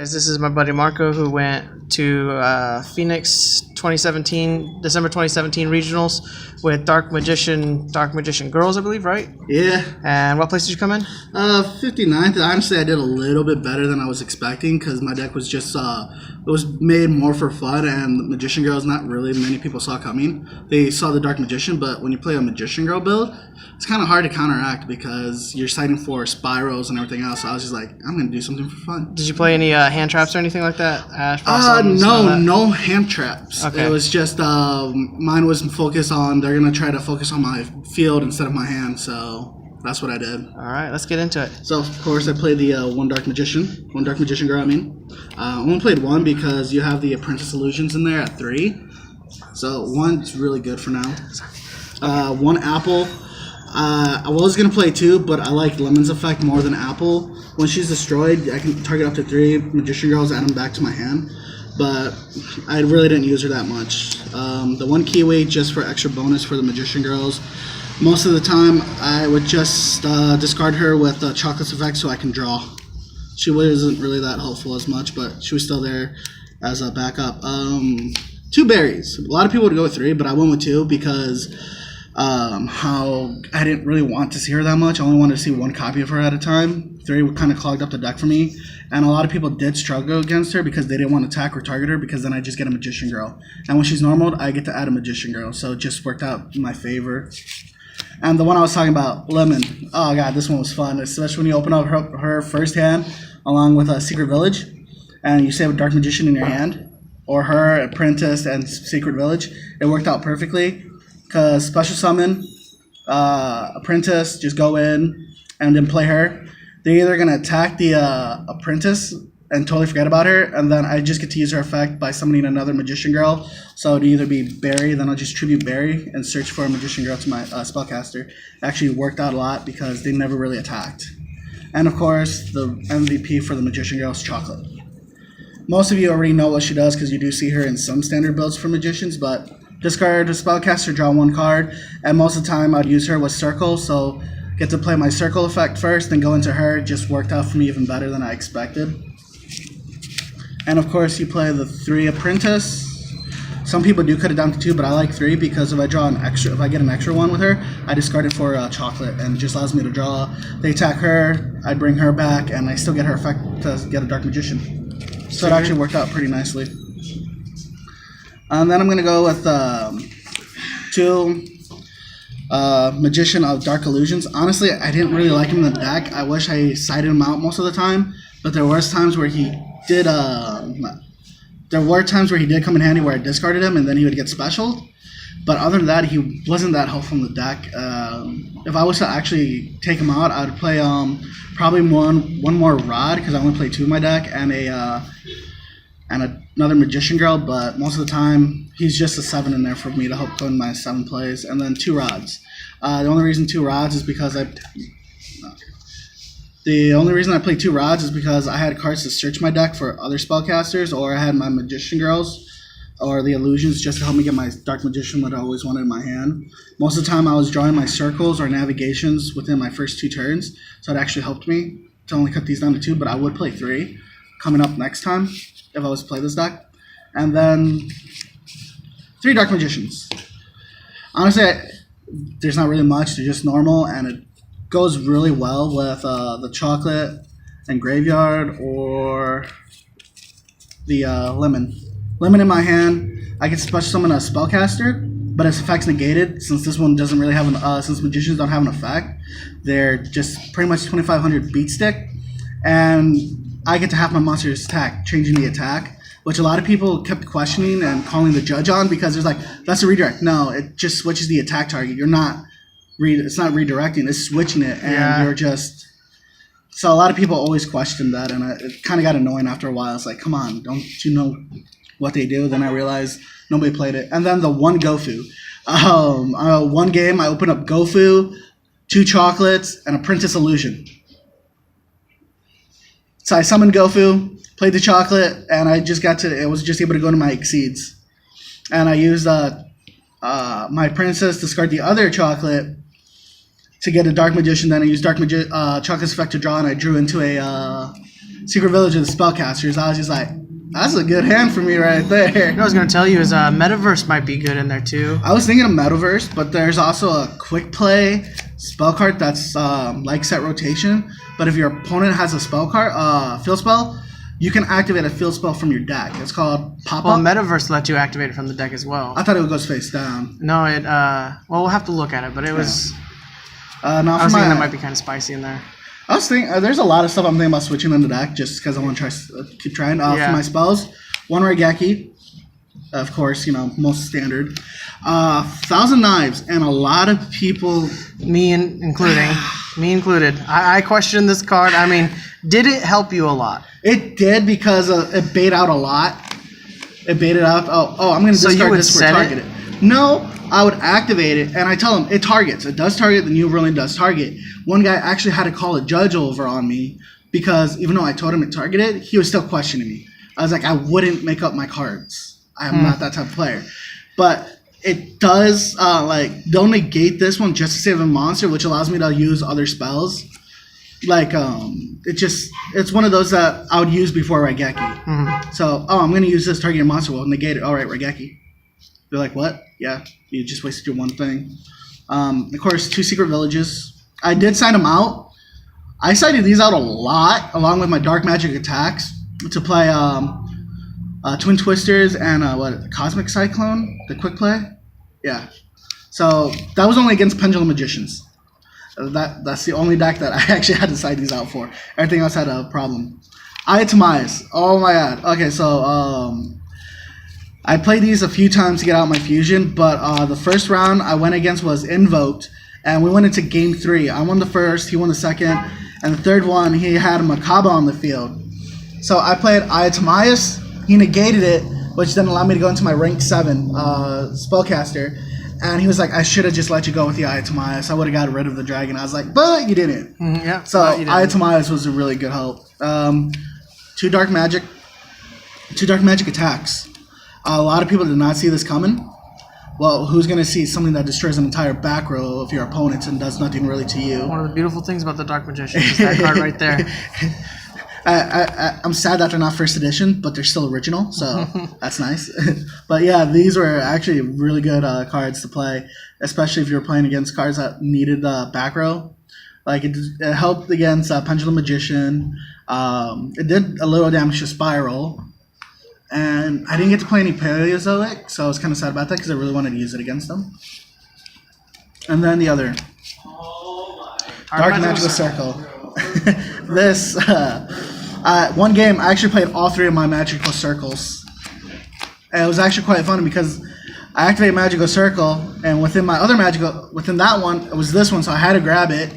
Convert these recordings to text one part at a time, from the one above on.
This is my buddy Marco, who went to Phoenix December 2017 regionals with Dark Magician Girls, I believe, right? Yeah. And what place did you come in? 59th. Honestly, I did a little bit better than I was expecting because my deck was just it was made more for fun, and the Magician Girls not really many people saw coming. They saw the Dark Magician, but when you play a Magician Girl build, it's kind of hard to counteract because you're citing for spirals and everything else. So I was just like, I'm gonna do something for fun. Did you play any hand traps or anything like that? No hand traps. Okay. It was just mine was focused on. They're gonna try to focus on my field instead of my hand. So that's what I did. All right, let's get into it. So of course I played the one Dark Magician Girl. I only played one because you have the Apprentice Illusions in there at 3. So one's really good for now. One Apple. I was gonna play 2, but I like Lemon's effect more than Apple. When she's destroyed, I can target up to 3 Magician Girls, add them back to my hand. But I really didn't use her that much. The one Kiwi just for extra bonus for the Magician Girls. Most of the time, I would just discard her with the Chocolate's effect so I can draw. She wasn't really that helpful as much, but she was still there as a backup. 2 berries. A lot of people would go with 3, but I went with 2 because how I didn't really want to see her that much. I only wanted to see 1 copy of her at a time. 3 kind of clogged up the deck for me, and a lot of people did struggle against her because they didn't want to attack or target her because then I just get a Magician Girl, and when she's normaled, I get to add a Magician Girl, so it just worked out in my favor. And the one I was talking about, Lemon. Oh god, this one was fun, especially when you open up her first hand along with a Secret Village, and you save a Dark Magician in your hand, or her, Apprentice, and Secret Village. It worked out perfectly. Because special summon, Apprentice, just go in and then play her. They're either going to attack the Apprentice and totally forget about her, and then I just get to use her effect by summoning another Magician Girl. So it'd either be Barry, then I'll just tribute Barry and search for a Magician Girl to my spellcaster. It actually worked out a lot because they never really attacked. And of course, the MVP for the Magician Girl is Chocolate. Most of you already know what she does because you do see her in some standard builds for Magicians, but discard a spellcaster, draw 1 card, and most of the time I'd use her with Circle, so get to play my Circle effect first, then go into her. Just worked out for me even better than I expected. And of course you play the 3 Apprentice. Some people do cut it down to 2, but I like 3 because if I get an extra one with her, I discard it for Chocolate, and it just allows me to draw. They attack her, I bring her back, and I still get her effect to get a Dark Magician. So it actually worked out pretty nicely. And then I'm going to go with 2 Magician of Dark Illusions. Honestly, I didn't really like him in the deck. I wish I sided him out most of the time, but there was times where he did come in handy where I discarded him and then he would get specialed. But other than that, he wasn't that helpful in the deck. If I was to actually take him out, I would play probably one more Rod because I only play 2 in my deck, and another Magician Girl, but most of the time he's just a 7 in there for me to help go in my 7 plays, and then 2 Rods. The only reason 2 Rods is because I played 2 Rods is because I had cards to search my deck for other spellcasters, or I had my Magician Girls or the Illusions just to help me get my Dark Magician that I always wanted in my hand. Most of the time I was drawing my circles or navigations within my first 2 turns, so it actually helped me to only cut these down to 2, but I would play 3 coming up next time if I was to play this deck. And then 3 Dark Magicians. Honestly, there's not really much. They're just normal, and it goes really well with the Chocolate and Graveyard, or the Lemon. Lemon in my hand, I can special summon a spellcaster, but its effect's negated since this one doesn't really have since Magicians don't have an effect. They're just pretty much 2500 beat stick, and I get to have my monster's attack, changing the attack, which a lot of people kept questioning and calling the judge on because there's like, that's a redirect. No, it just switches the attack target. It's not redirecting, it's switching it, and you're just... So a lot of people always question that, and it kind of got annoying after a while. It's like, come on, don't you know what they do? Then I realized nobody played it. And then the 1 Gofu. One game, I opened up Gofu, 2 Chocolates, and Apprentice Illusion. So I summoned Gofu, played the Chocolate, and I was just able to go to my Exceeds. And I used my Princess to discard the other Chocolate to get a Dark Magician. Then I used Chocolate's effect to draw, and I drew into a Secret Village of the Spellcasters. I was just like, that's a good hand for me right there. What I was gonna tell you is Metaverse might be good in there too. I was thinking of Metaverse, but there's also a quick play spell card that's like set rotation. But if your opponent has a spell card, field spell, you can activate a field spell from your deck. It's called Pop Well, Up. Metaverse lets you activate it from the deck as well. I thought it goes face down. No, it. Well, we'll have to look at it, but it was. Now I was for thinking my, that might be kind of spicy in there. I was thinking there's a lot of stuff I'm thinking about switching in the deck just because I want to keep trying. Yeah. For my spells, one Raigeki, of course, most standard. 1,000 Knives, and a lot of people. Me included. I questioned this card. I mean, did it help you a lot? It did because it bait out a lot. It baited out. Oh, I'm going to So you discard would this for set target it. No, I would activate it, and I tell him it targets. It does target. The new ruling does target. One guy actually had to call a judge over on me because even though I told him it targeted, he was still questioning me. I was like, I wouldn't make up my cards. I am not that type of player. But it does, don't negate this one just to save a monster, which allows me to use other spells. It's one of those that I would use before Raigeki. Mm-hmm. So, I'm going to use this targeted monster. Well, negate it. All right, Raigeki. They're like, what? Yeah, you just wasted your one thing. Of course, 2 Secret Villages. I did sign them out. I cited these out a lot, along with my Dark Magic attacks, to play Twin Twisters and Cosmic Cyclone, the quick play. Yeah. So that was only against Pendulum Magicians. That's the only deck that I actually had to side these out for. Everything else had a problem. Ayatamize. Oh my god. Okay, so I played these a few times to get out my fusion, but the first round I went against was Invoked, and we went into game 3. I won the first, he won the second, and the third one he had a Makaba on the field. So I played Ayatamize. He negated it, which then allowed me to go into my rank 7 spellcaster. And he was like, I should have just let you go with the Ayatamize. I would have got rid of the dragon. I was like, but you didn't. Yeah. So Ayatamize was a really good help. 2 dark magic attacks. A lot of people did not see this coming. Well, who's going to see something that destroys an entire back row of your opponent and does nothing really to you? One of the beautiful things about the Dark Magician is that card right there. I'm sad that they're not first edition, but they're still original, so that's nice. But yeah, these were actually really good cards to play, especially if you're playing against cards that needed back row. Like it helped against Pendulum Magician. It did a little damage to Spiral, and I didn't get to play any Paleozoic, so I was kind of sad about that because I really wanted to use it against them. And then the other Dark Magical Circle. This one game I actually played all 3 of my Magical Circles, and it was actually quite fun because I activated Magical Circle, and within that one it was this one, so I had to grab it,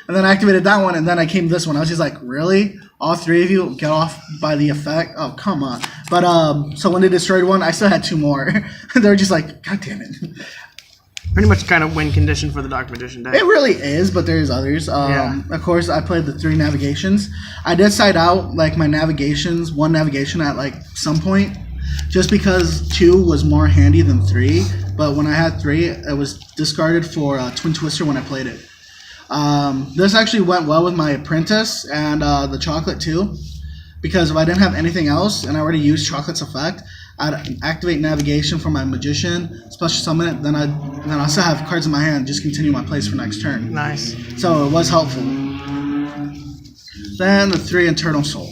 and then I activated that one, and then I came to this one. I was just like, really? All 3 of you get off by the effect? Oh, come on. But so when they destroyed one, I still had 2 more. They were just like, god damn it. Pretty much kind of win condition for the Dark Magician deck. It really is, but there's others. Of course, I played the 3 navigations. I did side out like my navigations, 1 navigation at like some point, just because 2 was more handy than 3. But when I had 3, it was discarded for Twin Twister when I played it. This actually went well with my Apprentice and the Chocolate too, because if I didn't have anything else and I already used Chocolate's effect, I'd activate Navigation for my Magician, Special Summon it, then I still have cards in my hand, just continue my plays for next turn. Nice. So it was helpful. Then the 3 Eternal Soul.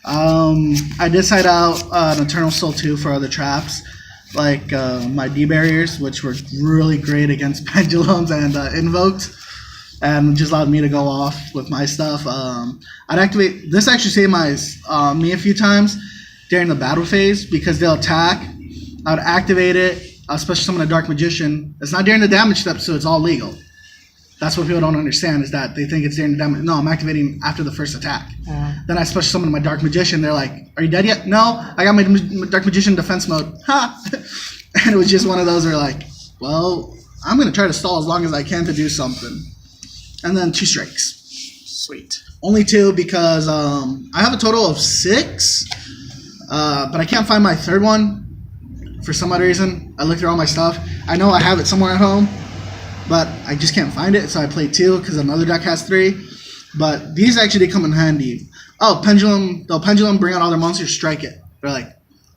I did side out an Eternal Soul too for other traps, like my D barriers, which were really great against Pendulums and Invoked, and just allowed me to go off with my stuff. I'd activate this. Actually saved me a few times during the battle phase because they'll attack. I would activate it, especially summon a Dark Magician. It's not during the damage step, so it's all legal. That's what people don't understand, is that they think it's during the damage. No, I'm activating after the first attack. Then I special summon my Dark Magician. They're like, are you dead yet? No, I got my Dark Magician defense mode. Ha! And it was just one of those where like, well, I'm going to try to stall as long as I can to do something. And then 2 Strikes. Sweet. Only 2 because I have a total of 6. But I can't find my 3rd one for some odd reason. I looked through all my stuff. I know I have it somewhere at home, but I just can't find it. So I played 2 because another deck has 3. But these actually did come in handy. oh, pendulum. They'll pendulum, bring out all their monsters, strike it. They're like,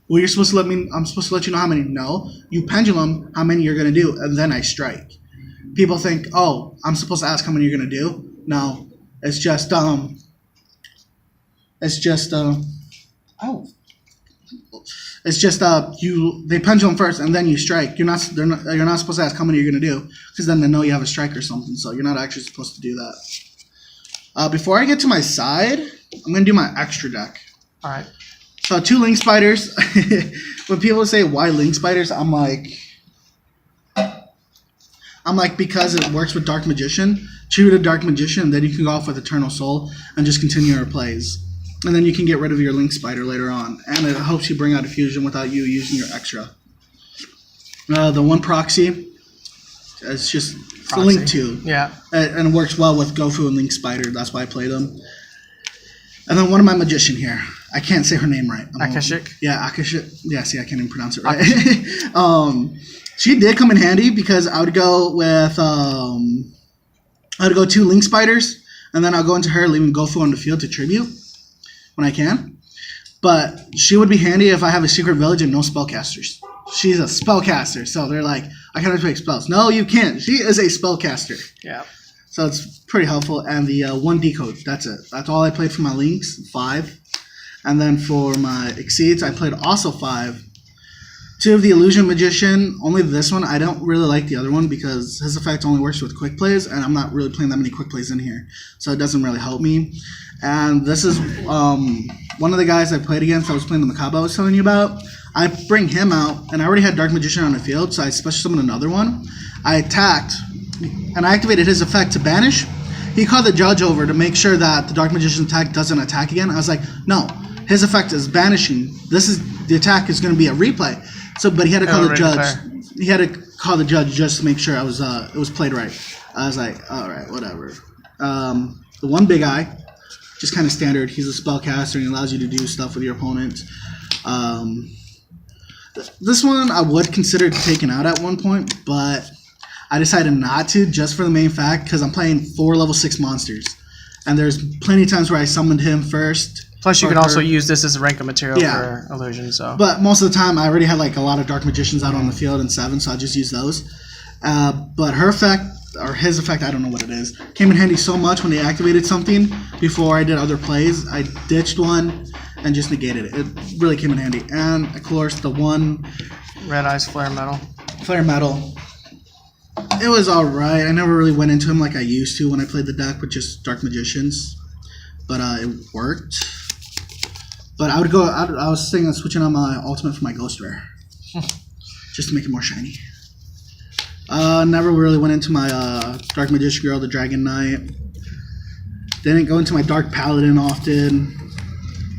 well, you're supposed to let me. I'm supposed to let you know how many. No, you pendulum how many you're gonna do, and then I strike. People think, oh, I'm supposed to ask how many you're gonna do. No, it's just oh. It's just they pendulum first and then you strike. You're not supposed to ask how many you're gonna do because then they know you have a strike or something. So you're not actually supposed to do that. Before I get to my side, I'm gonna do my extra deck. All right. So 2 link spiders. When people say why link spiders, I'm like because it works with Dark Magician. Choose a Dark Magician, then you can go off with Eternal Soul and just continue your plays. And then you can get rid of your Link Spider later on. And it helps you bring out a fusion without you using your extra. The one proxy, it's just Proxy. Link 2. Yeah. And it works well with Gofu and Link Spider. That's why I play them. And then one of my Magician here. I can't say her name right. Akashic? Yeah, Akashic. Yeah, see, I can't even pronounce it right. She did come in handy because I would go with... I would go 2 Link Spiders. And then I'll go into her, leaving Gofu on the field to tribute when I can. But she would be handy if I have a secret village and no spellcasters. She's a spellcaster, so they're like, I can't make spells. No, you can't. She is a spellcaster. Yeah. So it's pretty helpful. And the 1 decode, that's it. That's all I played for my links, 5. And then for my exceeds, I played also 5. 2 of the Illusion Magician, only this one. I don't really like the other one because his effect only works with quick plays, and I'm not really playing that many quick plays in here. So it doesn't really help me. And this is one of the guys I played against. I was playing the Macabre I was telling you about. I bring him out, and I already had Dark Magician on the field, so I special summoned another one. I attacked, and I activated his effect to banish. He called the judge over to make sure that the Dark Magician attack doesn't attack again. I was like, no, his effect is banishing. The attack is going to be a replay. So, but he had to call the judge. He had to call the judge just to make sure it was played right. I was like, all right, whatever. The one big eye, just kind of standard. He's a spellcaster and he allows you to do stuff with your opponent. This one I would consider taking out at one point, but I decided not to just for the main fact because I'm playing 4 level 6 monsters, and there's plenty of times where I summoned him first. Plus, you can also use this as a rank of material for illusion. So, but most of the time, I already had like a lot of Dark Magicians out on the field in 7, so I just use those. But her effect, or his effect, I don't know what it is, came in handy so much when they activated something before I did other plays. I ditched one and just negated it. It really came in handy. And of course, the one Red Eyes Flare Metal. Flare Metal. It was alright. I never really went into him like I used to when I played the deck with just Dark Magicians, but it worked. But I was thinking of switching on my ultimate for my Ghost Rare. Just to make it more shiny. Never really went into my Dark Magician Girl, the Dragon Knight. Didn't go into my Dark Paladin often.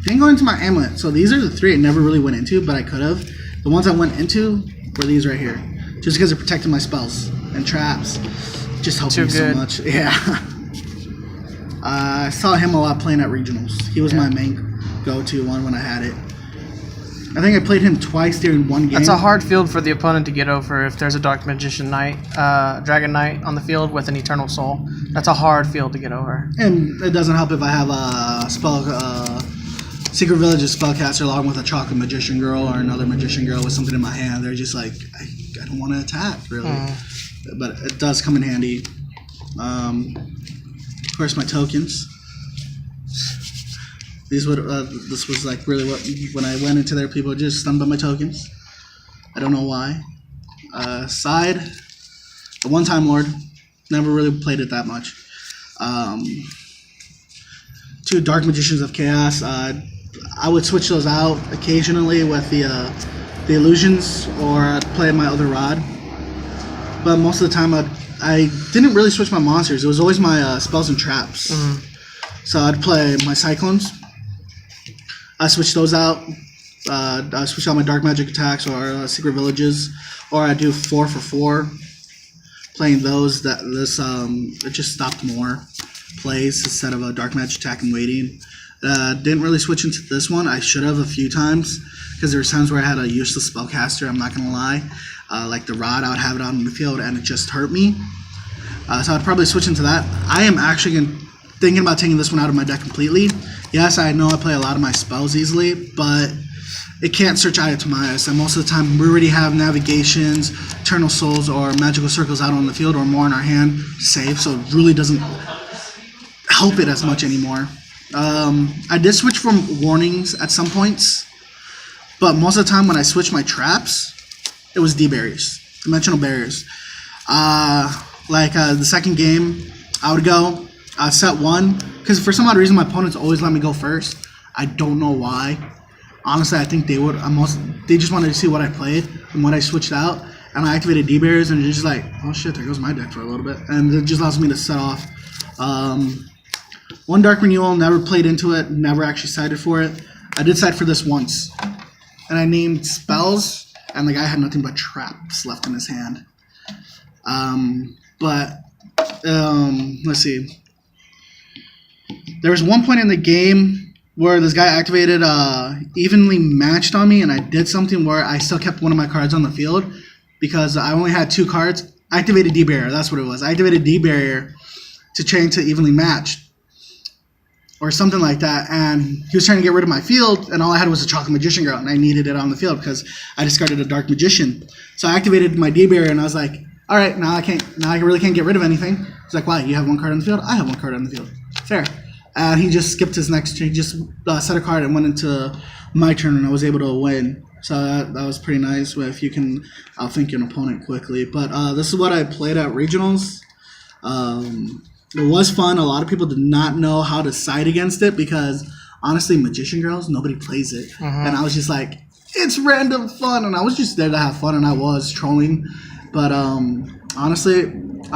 Didn't go into my Amulet. So these are the 3 I never really went into, but I could have. The ones I went into were these right here. Just because it protected my spells and traps. Just helped me so much. Yeah. I saw him a lot playing at regionals. He was my main go-to one when I had it. I think I played him twice during one game. That's a hard field for the opponent to get over if there's a Dark Magician Knight, Dragon Knight on the field with an Eternal Soul. That's a hard field to get over. And it doesn't help if I have a Secret Village's spellcaster along with a Chocolate Magician Girl or another Magician Girl with something in my hand. They're just like, I don't want to attack, really. But it does come in handy. Of course, my tokens. This was like really what, when I went into there, people were just stunned by my tokens. I don't know why. Side, the One-Time Lord. Never really played it that much. 2 Dark Magicians of Chaos. I would switch those out occasionally with the illusions, or I'd play my other rod. But most of the time, I didn't really switch my monsters. It was always my spells and traps. So I'd play my Cyclones. I switch those out. I switch out my Dark Magic attacks or Secret Villages, or I do 4 for 4. Playing those, it just stopped more plays instead of a Dark Magic attack and waiting. Didn't really switch into this one. I should have a few times because there were times where I had a useless spellcaster. I'm not gonna lie, like the rod, I would have it out on the field and it just hurt me. So I'd probably switch into that. I am actually thinking about taking this one out of my deck completely Yes, I know I play a lot of my spells easily, but it can't search Ayatomayas, and most of the time we already have navigations, Eternal Souls, or Magical Circles out on the field or more in our hand to save, so it really doesn't help it as much anymore. I did switch from warnings at some points, but most of the time when I switched my traps, it was D-barriers, dimensional barriers. The second game, I would go set 1, because for some odd reason my opponents always let me go first. I don't know why. Honestly, I think they just wanted to see what I played and what I switched out, and I activated D-barriers, and it's just like, oh shit, there goes my deck for a little bit, and it just allows me to set off. One Dark Renewal, never played into it, never actually sided for it. I did side for this once, and I named spells, and the guy had nothing but traps left in his hand. Let's see. There was one point in the game where this guy activated evenly matched on me, and I did something where I still kept one of my cards on the field because I only had 2 cards. I activated D-barrier, that's what it was. I activated D-barrier to change to evenly matched or something like that, and he was trying to get rid of my field, and all I had was a Chocolate Magician Girl, and I needed it on the field because I discarded a Dark Magician. So I activated my D-barrier, and I was like, all right, now I really can't get rid of anything. He's like, why? You have 1 card on the field? I have 1 card on the field. Fair. And he just skipped his next turn. He just set a card and went into my turn, and I was able to win. So that was pretty nice if you can outthink your opponent quickly. But this is what I played at Regionals. It was fun. A lot of people did not know how to side against it because, honestly, Magician Girls, nobody plays it. And I was just like, it's random fun. And I was just there to have fun, and I was trolling. But honestly...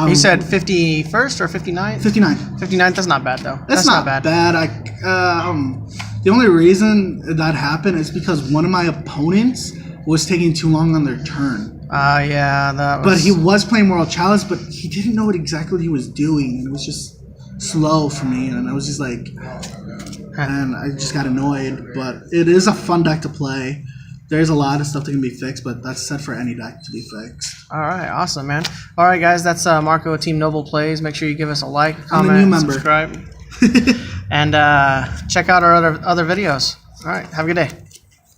you said 51st or 59th? 59th. 59th, that's not bad, though. That's not bad. The only reason that happened is because one of my opponents was taking too long on their turn. Yeah, that was... But he was playing World Chalice, but he didn't know exactly what he was doing. And it was just slow for me, and I was just like... And I just got annoyed. But it is a fun deck to play. There's a lot of stuff that can be fixed, but that's set for any deck to be fixed. All right, awesome, man. All right, guys, that's Marco, Team NoblePlayz. Make sure you give us a like, I'm a comment, new member. subscribe, and check out our other videos. All right, have a good day.